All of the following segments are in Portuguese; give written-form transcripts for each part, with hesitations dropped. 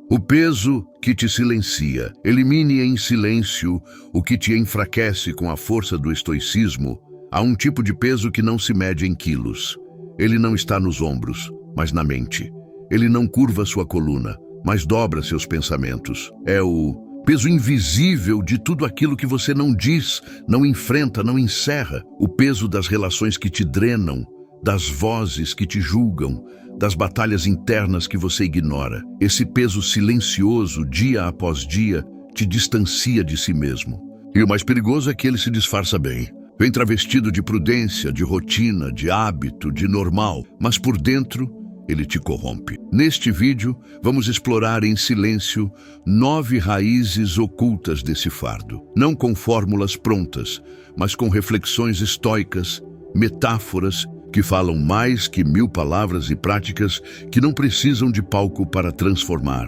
O peso que te silencia. Elimine em silêncio o que te enfraquece com a força do estoicismo. Há um tipo de peso que não se mede em quilos. Ele não está nos ombros, mas na mente. Ele não curva sua coluna, mas dobra seus pensamentos. É o peso invisível de tudo aquilo que você não diz, não enfrenta, não encerra. O peso das relações que te drenam, das vozes que te julgam, das batalhas internas que você ignora. Esse peso silencioso, dia após dia, te distancia de si mesmo. E o mais perigoso é que ele se disfarça bem. Vem travestido de prudência, de rotina, de hábito, de normal, mas por dentro ele te corrompe. Neste vídeo, vamos explorar em silêncio 9 raízes ocultas desse fardo. Não com fórmulas prontas, mas com reflexões estoicas, metáforas que falam mais que 1000 palavras e práticas que não precisam de palco para transformar.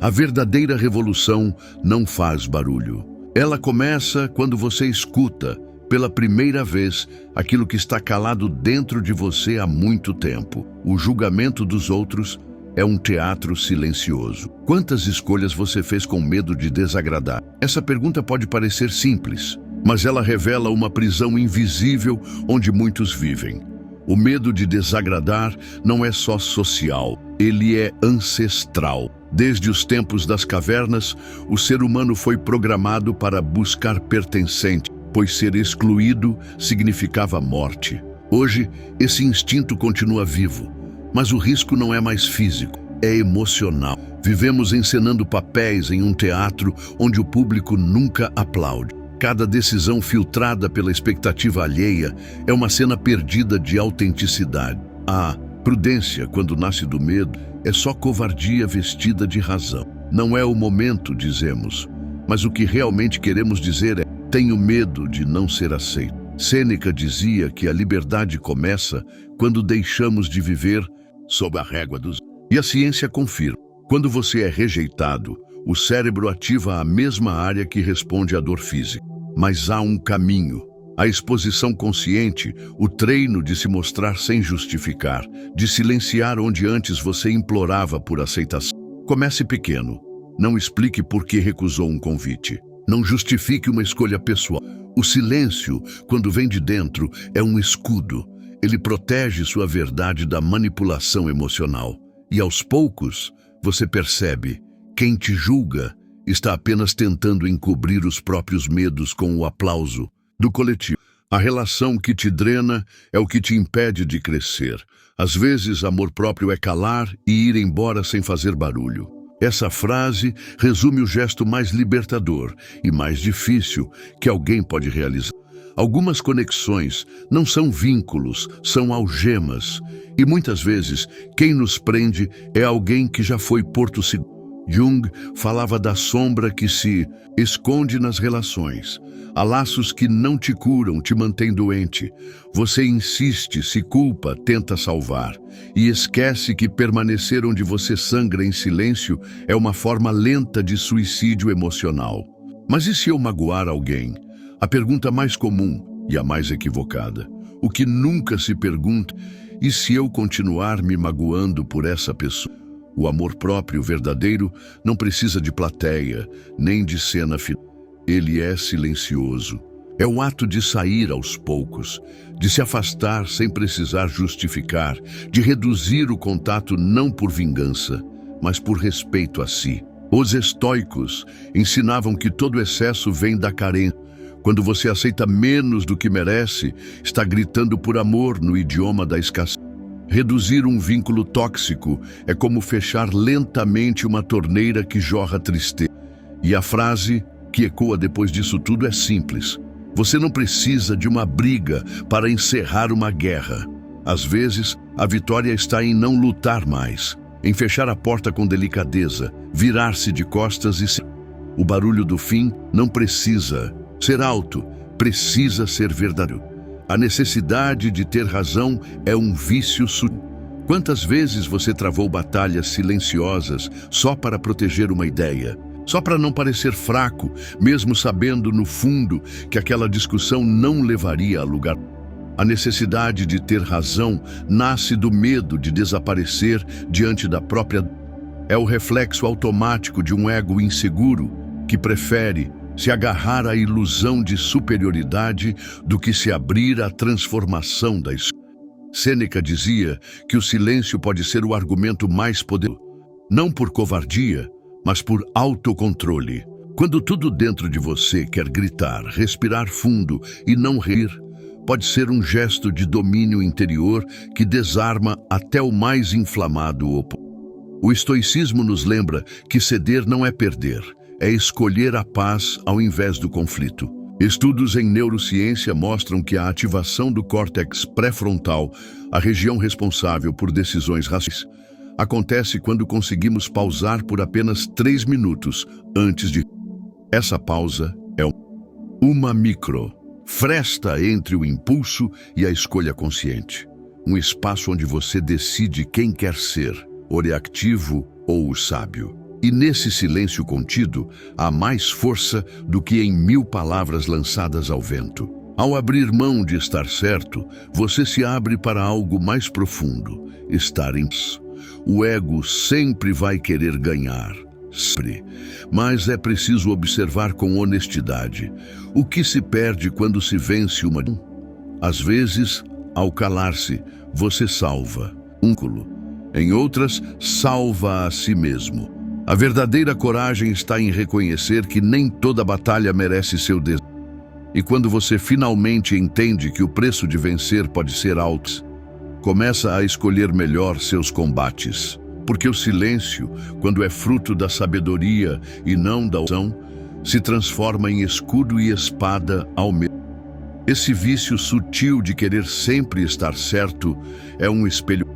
A verdadeira revolução não faz barulho. Ela começa quando você escuta, pela primeira vez, aquilo que está calado dentro de você há muito tempo. O julgamento dos outros é um teatro silencioso. Quantas escolhas você fez com medo de desagradar? Essa pergunta pode parecer simples, mas ela revela uma prisão invisível onde muitos vivem. O medo de desagradar não é só social, ele é ancestral. Desde os tempos das cavernas, o ser humano foi programado para buscar pertencente, pois ser excluído significava morte. Hoje, esse instinto continua vivo, mas o risco não é mais físico, é emocional. Vivemos encenando papéis em um teatro onde o público nunca aplaude. Cada decisão filtrada pela expectativa alheia é uma cena perdida de autenticidade. A prudência, quando nasce do medo, é só covardia vestida de razão. Não é o momento, dizemos, mas o que realmente queremos dizer é: tenho medo de não ser aceito. Sêneca dizia que a liberdade começa quando deixamos de viver sob a régua dos... E a ciência confirma. Quando você é rejeitado, o cérebro ativa a mesma área que responde à dor física. Mas há um caminho. A exposição consciente, o treino de se mostrar sem justificar, de silenciar onde antes você implorava por aceitação. Comece pequeno. Não explique por que recusou um convite. Não justifique uma escolha pessoal. O silêncio, quando vem de dentro, é um escudo. Ele protege sua verdade da manipulação emocional. E aos poucos, você percebe: quem te julga está apenas tentando encobrir os próprios medos com o aplauso do coletivo. A relação que te drena é o que te impede de crescer. Às vezes, amor próprio é calar e ir embora sem fazer barulho. Essa frase resume o gesto mais libertador e mais difícil que alguém pode realizar. Algumas conexões não são vínculos, são algemas. E muitas vezes, quem nos prende é alguém que já foi porto seguro. Jung falava da sombra que se esconde nas relações. Há laços que não te curam, te mantêm doente. Você insiste, se culpa, tenta salvar. E esquece que permanecer onde você sangra em silêncio é uma forma lenta de suicídio emocional. Mas e se eu magoar alguém? A pergunta mais comum e a mais equivocada. O que nunca se pergunta: e se eu continuar me magoando por essa pessoa? O amor próprio verdadeiro não precisa de plateia, nem de cena final. Ele é silencioso. É o ato de sair aos poucos, de se afastar sem precisar justificar, de reduzir o contato não por vingança, mas por respeito a si. Os estoicos ensinavam que todo excesso vem da carência. Quando você aceita menos do que merece, está gritando por amor no idioma da escassez. Reduzir um vínculo tóxico é como fechar lentamente uma torneira que jorra tristeza. E a frase que ecoa depois disso tudo é simples: você não precisa de uma briga para encerrar uma guerra. Às vezes, a vitória está em não lutar mais, em fechar a porta com delicadeza, virar-se de costas e... O barulho do fim não precisa ser alto, precisa ser verdadeiro. A necessidade de ter razão é um vício sutil. Quantas vezes você travou batalhas silenciosas só para proteger uma ideia? Só para não parecer fraco, mesmo sabendo no fundo que aquela discussão não levaria a lugar. A necessidade de ter razão nasce do medo de desaparecer diante da própria... É o reflexo automático de um ego inseguro que prefere se agarrar à ilusão de superioridade do que se abrir à transformação da escuta. Sêneca dizia que o silêncio pode ser o argumento mais poderoso, não por covardia, mas por autocontrole. Quando tudo dentro de você quer gritar, respirar fundo e não rir, pode ser um gesto de domínio interior que desarma até o mais inflamado opositor. O estoicismo nos lembra que ceder não é perder, é escolher a paz ao invés do conflito. Estudos em neurociência mostram que a ativação do córtex pré-frontal, a região responsável por decisões racionais, acontece quando conseguimos pausar por apenas 3 minutos antes de... Essa pausa é uma fresta entre o impulso e a escolha consciente. Um espaço onde você decide quem quer ser, o reativo ou o sábio. E nesse silêncio contido, há mais força do que em 1000 palavras lançadas ao vento. Ao abrir mão de estar certo, você se abre para algo mais profundo, estar em paz. O ego sempre vai querer ganhar, sempre. Mas é preciso observar com honestidade o que se perde quando se vence uma... Às vezes, ao calar-se, você salva um cúmulo. Em outras, salva a si mesmo. A verdadeira coragem está em reconhecer que nem toda batalha merece seu desejo. E quando você finalmente entende que o preço de vencer pode ser alto, começa a escolher melhor seus combates. Porque o silêncio, quando é fruto da sabedoria e não da opção, se transforma em escudo e espada ao mesmo. Esse vício sutil de querer sempre estar certo é um espelho.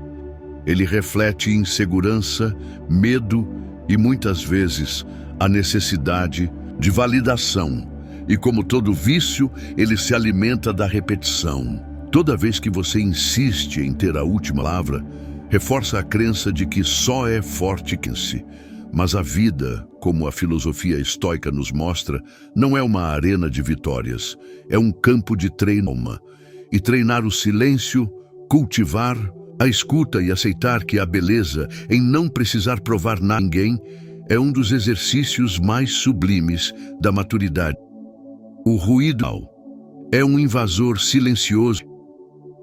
Ele reflete insegurança, medo e muitas vezes a necessidade de validação. E como todo vício, ele se alimenta da repetição. Toda vez que você insiste em ter a última palavra, reforça a crença de que só é forte quem se. Mas a vida, como a filosofia estoica nos mostra, não é uma arena de vitórias, é um campo de treino. E treinar o silêncio, cultivar a escuta e aceitar que a beleza em não precisar provar nada a ninguém é um dos exercícios mais sublimes da maturidade. O ruído é um invasor silencioso.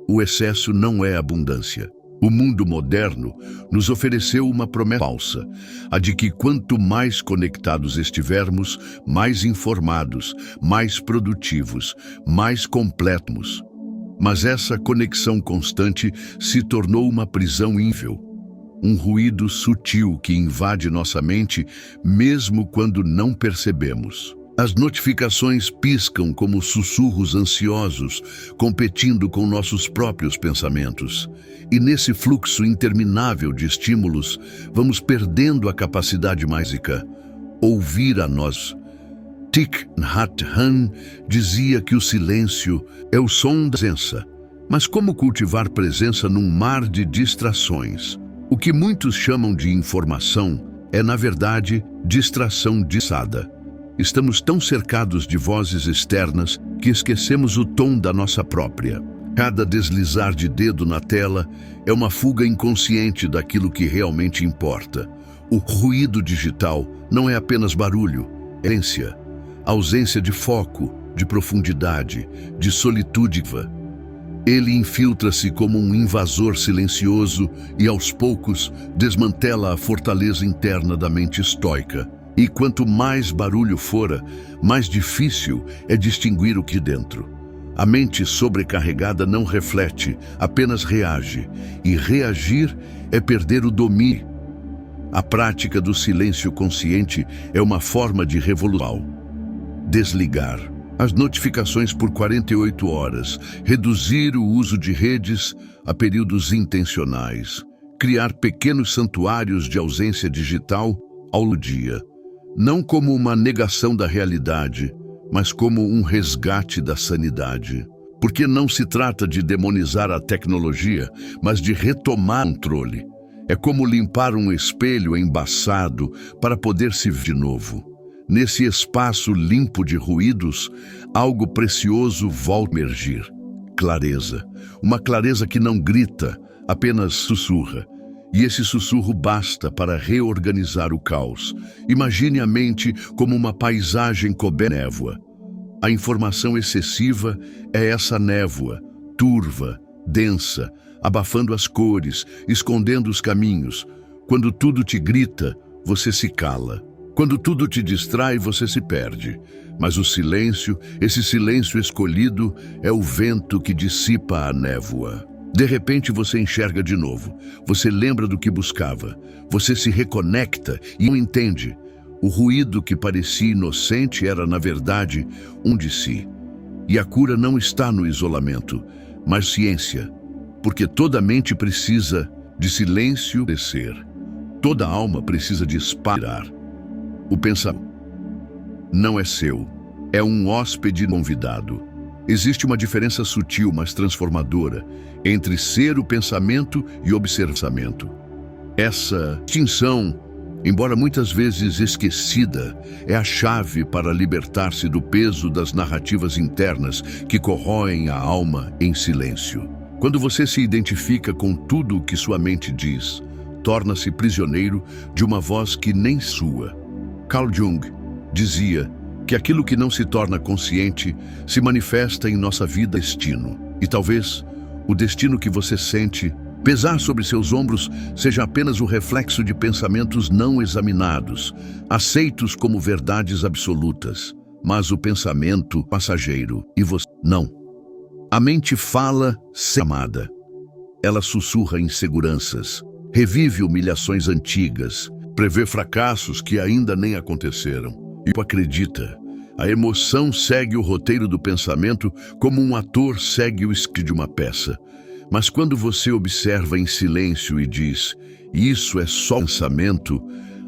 O excesso não é abundância. O mundo moderno nos ofereceu uma promessa falsa, a de que quanto mais conectados estivermos, mais informados, mais produtivos, mais completos. Mas essa conexão constante se tornou uma prisão invisível, um ruído sutil que invade nossa mente mesmo quando não percebemos. As notificações piscam como sussurros ansiosos, competindo com nossos próprios pensamentos. E nesse fluxo interminável de estímulos, vamos perdendo a capacidade mágica, ouvir a nós. Thich Nhat Hanh dizia que o silêncio é o som da presença. Mas como cultivar presença num mar de distrações? O que muitos chamam de informação é, na verdade, distração disfarçada. Estamos tão cercados de vozes externas que esquecemos o tom da nossa própria. Cada deslizar de dedo na tela é uma fuga inconsciente daquilo que realmente importa. O ruído digital não é apenas barulho, é ausência de foco, de profundidade, de solitude. Ele infiltra-se como um invasor silencioso e, aos poucos, desmantela a fortaleza interna da mente estoica. E quanto mais barulho fora, mais difícil é distinguir o que dentro. A mente sobrecarregada não reflete, apenas reage. E reagir é perder o domínio. A prática do silêncio consciente é uma forma de revolução. Desligar as notificações por 48 horas, reduzir o uso de redes a períodos intencionais, criar pequenos santuários de ausência digital ao dia. Não como uma negação da realidade, mas como um resgate da sanidade. Porque não se trata de demonizar a tecnologia, mas de retomar o controle. É como limpar um espelho embaçado para poder se ver de novo. Nesse espaço limpo de ruídos, algo precioso volta a emergir. Clareza. Uma clareza que não grita, apenas sussurra. E esse sussurro basta para reorganizar o caos. Imagine a mente como uma paisagem coberta de névoa. A informação excessiva é essa névoa, turva, densa, abafando as cores, escondendo os caminhos. Quando tudo te grita, você se cala. Quando tudo te distrai, você se perde. Mas o silêncio, esse silêncio escolhido, é o vento que dissipa a névoa. De repente você enxerga de novo. Você lembra do que buscava. Você se reconecta e não entende. O ruído que parecia inocente era, na verdade, um de si. E a cura não está no isolamento, mas ciência. Porque toda mente precisa de silêncio descer. Toda alma precisa de espalhar. O pensamento não é seu, é um hóspede convidado. Existe uma diferença sutil, mas transformadora, entre ser o pensamento e observamento. Essa distinção, embora muitas vezes esquecida, é a chave para libertar-se do peso das narrativas internas que corroem a alma em silêncio. Quando você se identifica com tudo o que sua mente diz, torna-se prisioneiro de uma voz que nem sua. Carl Jung dizia que aquilo que não se torna consciente se manifesta em nossa vida destino. E talvez o destino que você sente pesar sobre seus ombros seja apenas o reflexo de pensamentos não examinados, aceitos como verdades absolutas. Mas o pensamento passageiro e você não. A mente fala sem amada. Ela sussurra inseguranças, revive humilhações antigas, prevê fracassos que ainda nem aconteceram. E acredita, a emoção segue o roteiro do pensamento como um ator segue o script de uma peça. Mas quando você observa em silêncio e diz, isso é só pensamento,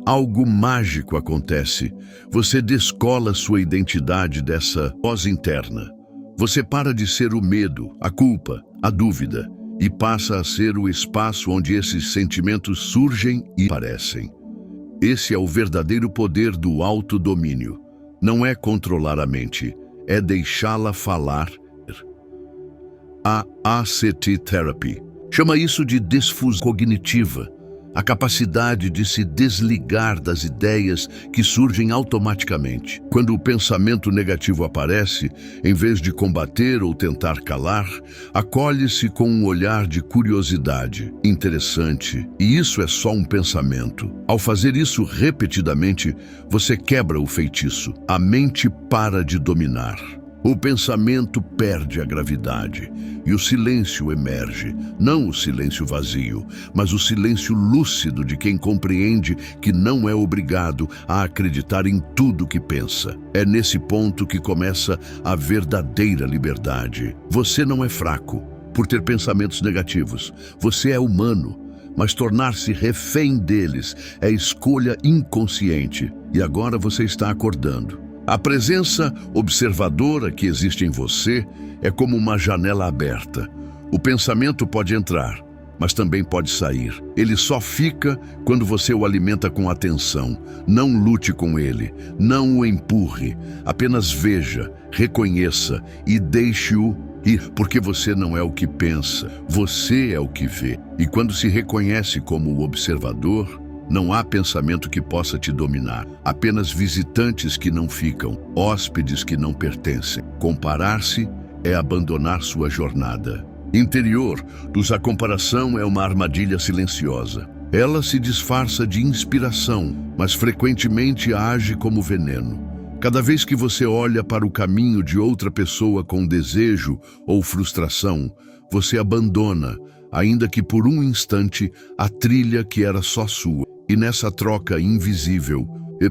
algo mágico acontece. Você descola sua identidade dessa voz interna. Você para de ser o medo, a culpa, a dúvida, e passa a ser o espaço onde esses sentimentos surgem e aparecem. Esse é o verdadeiro poder do autodomínio. Não é controlar a mente, é deixá-la falar. A ACT Therapy chama isso de desfusão cognitiva, a capacidade de se desligar das ideias que surgem automaticamente. Quando o pensamento negativo aparece, em vez de combater ou tentar calar, acolhe-se com um olhar de curiosidade. Interessante, e isso é só um pensamento. Ao fazer isso repetidamente, você quebra o feitiço. A mente para de dominar. O pensamento perde a gravidade e o silêncio emerge, não o silêncio vazio, mas o silêncio lúcido de quem compreende que não é obrigado a acreditar em tudo que pensa. É nesse ponto que começa a verdadeira liberdade. Você não é fraco por ter pensamentos negativos. Você é humano, mas tornar-se refém deles é escolha inconsciente. E agora você está acordando. A presença observadora que existe em você é como uma janela aberta. O pensamento pode entrar, mas também pode sair. Ele só fica quando você o alimenta com atenção. Não lute com ele, não o empurre. Apenas veja, reconheça e deixe-o ir, porque você não é o que pensa, você é o que vê. E quando se reconhece como o observador, não há pensamento que possa te dominar, apenas visitantes que não ficam, hóspedes que não pertencem. Comparar-se é abandonar sua jornada interior. A comparação é uma armadilha silenciosa. Ela se disfarça de inspiração, mas frequentemente age como veneno. Cada vez que você olha para o caminho de outra pessoa com desejo ou frustração, você abandona, ainda que por um instante, a trilha que era só sua. E nessa troca invisível,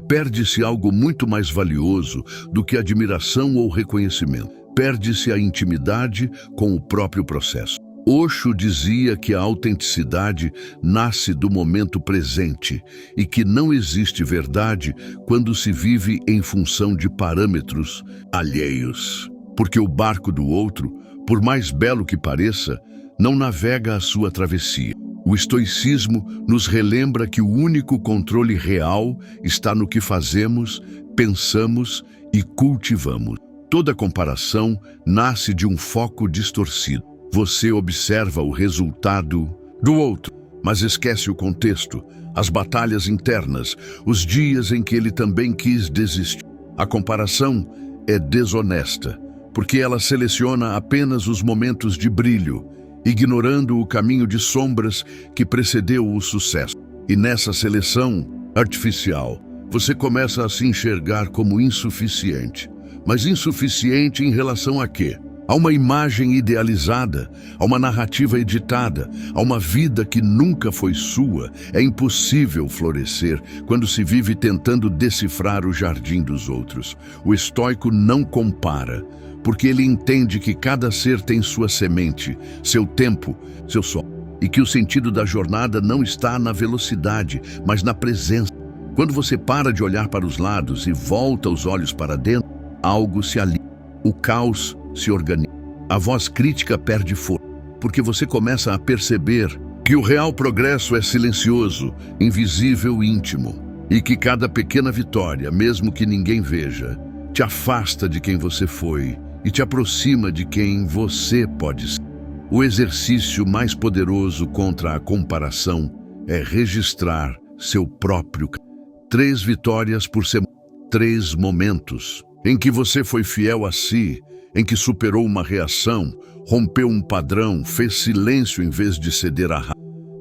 perde-se algo muito mais valioso do que admiração ou reconhecimento. Perde-se a intimidade com o próprio processo. Osho dizia que a autenticidade nasce do momento presente e que não existe verdade quando se vive em função de parâmetros alheios. Porque o barco do outro, por mais belo que pareça, não navega a sua travessia. O estoicismo nos relembra que o único controle real está no que fazemos, pensamos e cultivamos. Toda comparação nasce de um foco distorcido. Você observa o resultado do outro, mas esquece o contexto, as batalhas internas, os dias em que ele também quis desistir. A comparação é desonesta, porque ela seleciona apenas os momentos de brilho, ignorando o caminho de sombras que precedeu o sucesso. E nessa seleção artificial, você começa a se enxergar como insuficiente. Mas insuficiente em relação a quê? A uma imagem idealizada, a uma narrativa editada, a uma vida que nunca foi sua. É impossível florescer quando se vive tentando decifrar o jardim dos outros. O estoico não compara, porque ele entende que cada ser tem sua semente, seu tempo, seu sol, e que o sentido da jornada não está na velocidade, mas na presença. Quando você para de olhar para os lados e volta os olhos para dentro, algo se alinha. O caos se organiza. A voz crítica perde força, porque você começa a perceber que o real progresso é silencioso, invisível e íntimo, e que cada pequena vitória, mesmo que ninguém veja, te afasta de quem você foi e te aproxima de quem você pode ser. O exercício mais poderoso contra a comparação é registrar seu próprio caminho. 3 vitórias por semana, 3 momentos em que você foi fiel a si, em que superou uma reação, rompeu um padrão, fez silêncio em vez de ceder à raiva.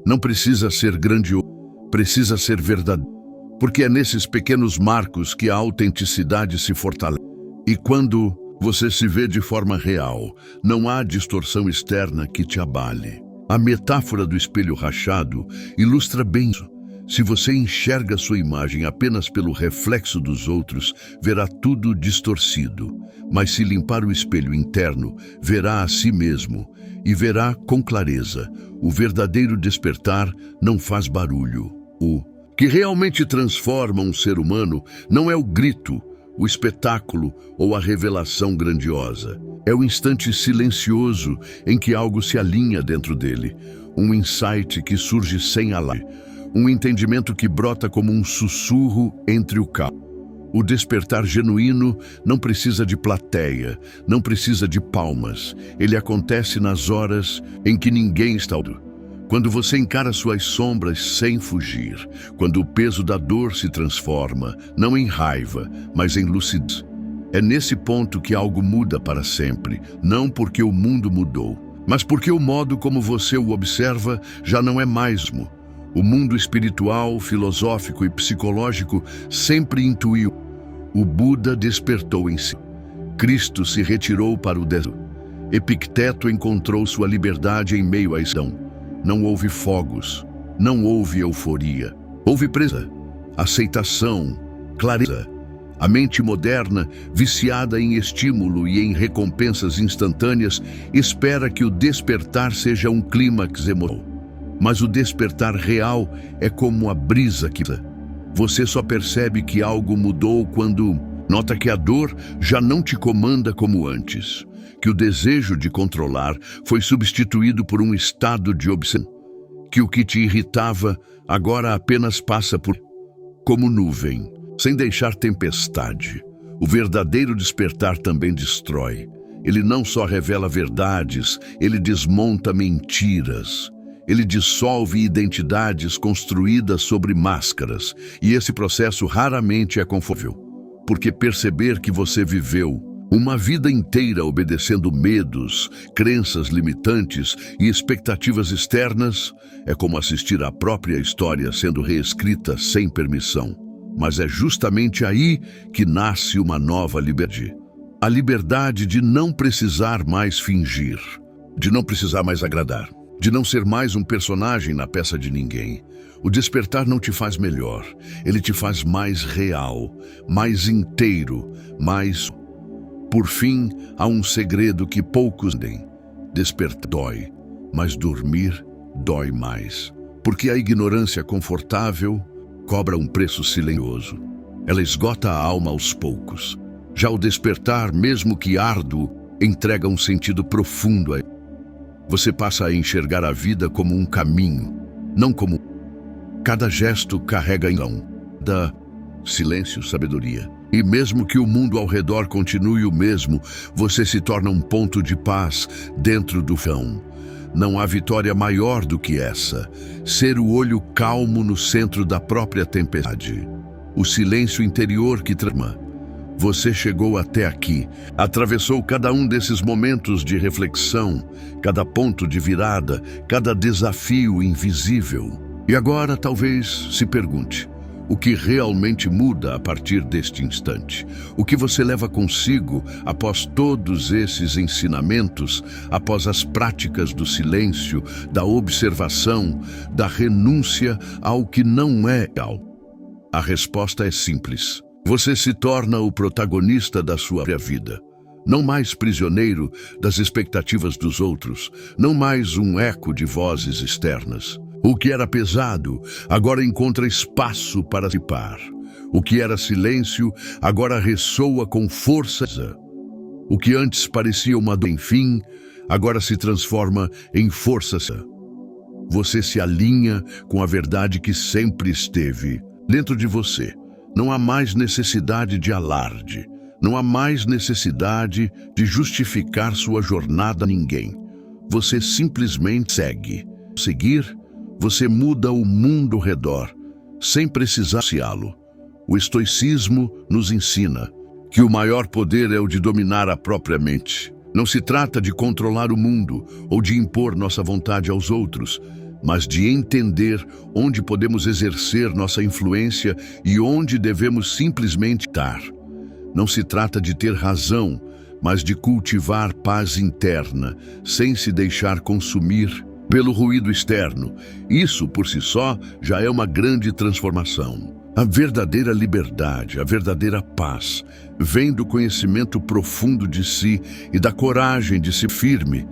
Não precisa ser grandioso, precisa ser verdadeiro, porque é nesses pequenos marcos que a autenticidade se fortalece. E quando você se vê de forma real, não há distorção externa que te abale. A metáfora do espelho rachado ilustra bem isso. Se você enxerga sua imagem apenas pelo reflexo dos outros, verá tudo distorcido. Mas se limpar o espelho interno, verá a si mesmo e verá com clareza. O verdadeiro despertar não faz barulho. O que realmente transforma um ser humano não é o grito, o espetáculo ou a revelação grandiosa. É o instante silencioso em que algo se alinha dentro dele. Um insight que surge sem alarde. Um entendimento que brota como um sussurro entre o caos. O despertar genuíno não precisa de plateia, não precisa de palmas. Ele acontece nas horas em que ninguém está olhando. Quando você encara suas sombras sem fugir. Quando o peso da dor se transforma, não em raiva, mas em lucidez. É nesse ponto que algo muda para sempre. Não porque o mundo mudou, mas porque o modo como você o observa já não é mais o mesmo. O mundo espiritual, filosófico e psicológico sempre intuiu. O Buda despertou em si. Cristo se retirou para o deserto. Epicteto encontrou sua liberdade em meio à escuridão. Não houve fogos, não houve euforia. Houve presa, aceitação, clareza. A mente moderna, viciada em estímulo e em recompensas instantâneas, espera que o despertar seja um clímax emocional. Mas o despertar real é como a brisa que você só percebe que algo mudou quando nota que a dor já não te comanda como antes, que o desejo de controlar foi substituído por um estado de obsessão, que o que te irritava agora apenas passa por como nuvem, sem deixar tempestade. O verdadeiro despertar também destrói. Ele não só revela verdades, ele desmonta mentiras. Ele dissolve identidades construídas sobre máscaras, e esse processo raramente é confortável, porque perceber que você viveu uma vida inteira obedecendo medos, crenças limitantes e expectativas externas é como assistir à própria história sendo reescrita sem permissão. Mas é justamente aí que nasce uma nova liberdade. A liberdade de não precisar mais fingir, de não precisar mais agradar, de não ser mais um personagem na peça de ninguém. O despertar não te faz melhor, ele te faz mais real, mais inteiro, mais... Por fim, há um segredo que poucos têm. Despertar dói, mas dormir dói mais. Porque a ignorância confortável cobra um preço silencioso. Ela esgota a alma aos poucos. Já o despertar, mesmo que árduo, entrega um sentido profundo a ele. Você passa a enxergar a vida como um caminho, não como... Cada gesto carrega da silêncio, sabedoria. E mesmo que o mundo ao redor continue o mesmo, você se torna um ponto de paz dentro do chão. Não há vitória maior do que essa. Ser o olho calmo no centro da própria tempestade. O silêncio interior que trama. Você chegou até aqui, atravessou cada um desses momentos de reflexão, cada ponto de virada, cada desafio invisível. E agora talvez se pergunte: o que realmente muda a partir deste instante? O que você leva consigo após todos esses ensinamentos, após as práticas do silêncio, da observação, da renúncia ao que não é real? A resposta é simples. Você se torna o protagonista da sua própria vida. Não mais prisioneiro das expectativas dos outros, não mais um eco de vozes externas. O que era pesado, agora encontra espaço para dissipar. O que era silêncio, agora ressoa com força. O que antes parecia uma dor, enfim, agora se transforma em força. Você se alinha com a verdade que sempre esteve dentro de você. Não há mais necessidade de alarde. Não há mais necessidade de justificar sua jornada a ninguém. Você simplesmente segue. Seguir, você muda o mundo ao redor, sem precisar anunciá-lo. O estoicismo nos ensina que o maior poder é o de dominar a própria mente. Não se trata de controlar o mundo ou de impor nossa vontade aos outros, mas de entender onde podemos exercer nossa influência e onde devemos simplesmente estar. Não se trata de ter razão, mas de cultivar paz interna, sem se deixar consumir pelo ruído externo. Isso, por si só, já é uma grande transformação. A verdadeira liberdade, a verdadeira paz, vem do conhecimento profundo de si e da coragem de ser firme,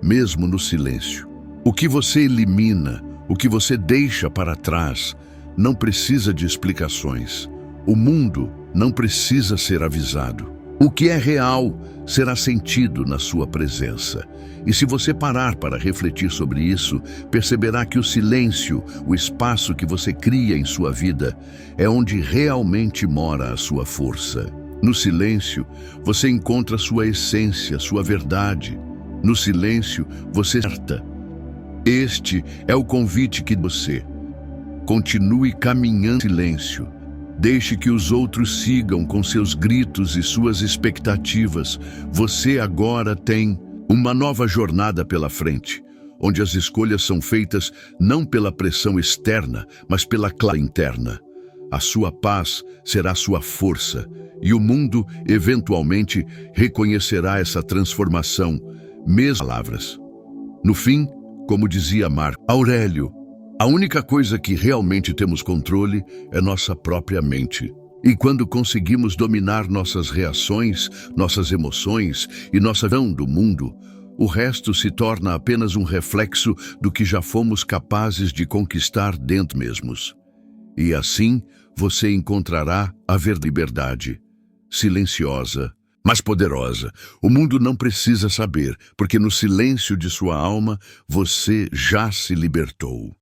mesmo no silêncio. O que você elimina, o que você deixa para trás, não precisa de explicações. O mundo não precisa ser avisado. O que é real será sentido na sua presença. E se você parar para refletir sobre isso, perceberá que o silêncio, o espaço que você cria em sua vida, é onde realmente mora a sua força. No silêncio, você encontra sua essência, sua verdade. No silêncio, você acerta. Este é o convite que você continue caminhando em silêncio. Deixe que os outros sigam com seus gritos e suas expectativas. Você agora tem uma nova jornada pela frente, onde as escolhas são feitas não pela pressão externa, mas pela clareza interna. A sua paz será sua força, e o mundo, eventualmente, reconhecerá essa transformação, mesmo palavras. No fim, como dizia Marco Aurélio, a única coisa que realmente temos controle é nossa própria mente. E quando conseguimos dominar nossas reações, nossas emoções e nossa visão do mundo, o resto se torna apenas um reflexo do que já fomos capazes de conquistar dentro mesmos. E assim você encontrará a verdadeira liberdade, silenciosa, mas poderosa. O mundo não precisa saber, porque no silêncio de sua alma você já se libertou.